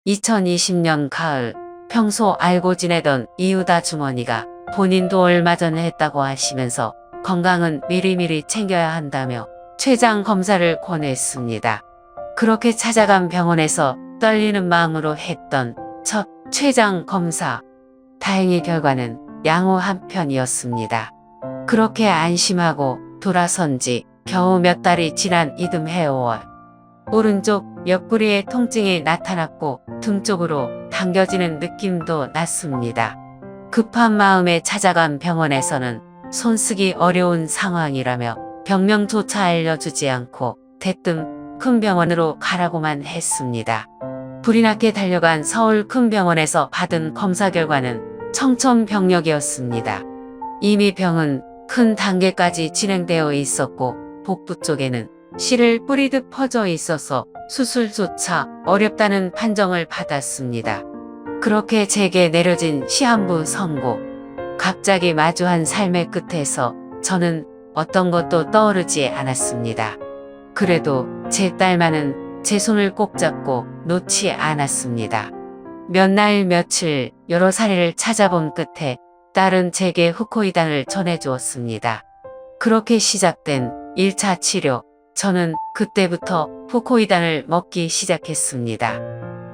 2020년 가을 평소 알고 지내던 이유다 주머니가 본인도 얼마 전에 했다고 하시면서 건강은 미리미리 챙겨야 한다며 췌장 검사를 권했습니다. 그렇게 찾아간 병원에서 떨리는 마음으로 했던 첫 췌장 검사. 다행히 결과는 양호 한편이었습니다. 그렇게 안심하고 돌아선 지 겨우 몇 달이 지난 이듬해 5월. 오른쪽 옆구리에 통증이 나타났고 등 쪽으로 당겨지는 느낌도 났습니다. 급한 마음에 찾아간 병원에서는 손쓰기 어려운 상황이라며 병명조차 알려주지 않고 대뜸 큰 병원으로 가라고만 했습니다. 불이 나게 달려간 서울 큰 병원에서 받은 검사 결과는 청천벽력이었습니다. 이미 병은 큰 단계까지 진행되어 있었고 복부 쪽에는 실을 뿌리듯 퍼져 있어서 수술조차 어렵다는 판정을 받았습니다. 그렇게 제게 내려진 시한부 선고. 갑자기 마주한 삶의 끝에서 저는 어떤 것도 떠오르지 않았습니다. 그래도 제 딸만은 제 손을 꼭 잡고 놓지 않았습니다. 몇 날 며칠 여러 사례를 찾아본 끝에 딸은 제게 후코이단을 전해주었습니다. 그렇게 시작된 1차 치료. 저는 그때부터 후코이단을 먹기 시작했습니다.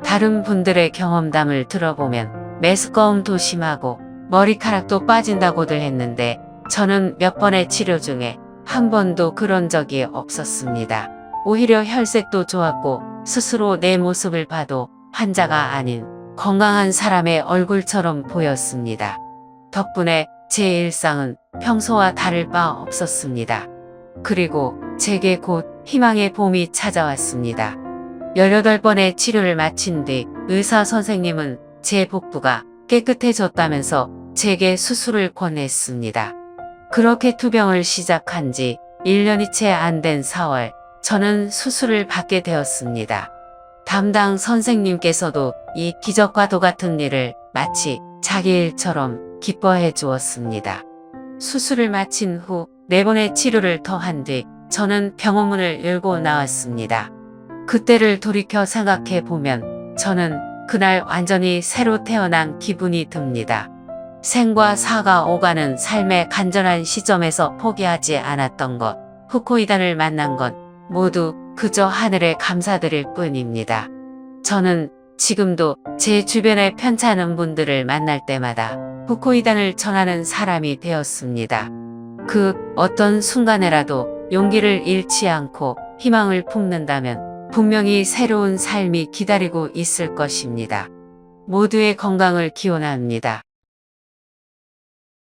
다른 분들의 경험담을 들어보면 메스꺼움도 심하고 머리카락도 빠진다고들 했는데 저는 몇 번의 치료 중에 한 번도 그런 적이 없었습니다. 오히려 혈색도 좋았고 스스로 내 모습을 봐도 환자가 아닌 건강한 사람의 얼굴처럼 보였습니다. 덕분에 제 일상은 평소와 다를 바 없었습니다. 그리고 제게 곧 희망의 봄이 찾아왔습니다. 18번의 치료를 마친 뒤 의사 선생님은 제 복부가 깨끗해졌다면서 제게 수술을 권했습니다. 그렇게 투병을 시작한 지 1년이 채 안 된 4월, 저는 수술을 받게 되었습니다. 담당 선생님께서도 이 기적과도 같은 일을 마치 자기 일처럼 기뻐해 주었습니다. 수술을 마친 후 4번의 치료를 더 한 뒤 저는 병원문을 열고 나왔습니다. 그때를 돌이켜 생각해 보면 저는 그날 완전히 새로 태어난 기분이 듭니다. 생과 사가 오가는 삶의 간절한 시점에서 포기하지 않았던 것, 후코이단을 만난 것 모두 그저 하늘에 감사드릴 뿐입니다. 저는 지금도 제 주변에 편찮은 분들을 만날 때마다 후코이단을 전하는 사람이 되었습니다. 그 어떤 순간에라도 용기를 잃지 않고 희망을 품는다면 분명히 새로운 삶이 기다리고 있을 것입니다. 모두의 건강을 기원합니다.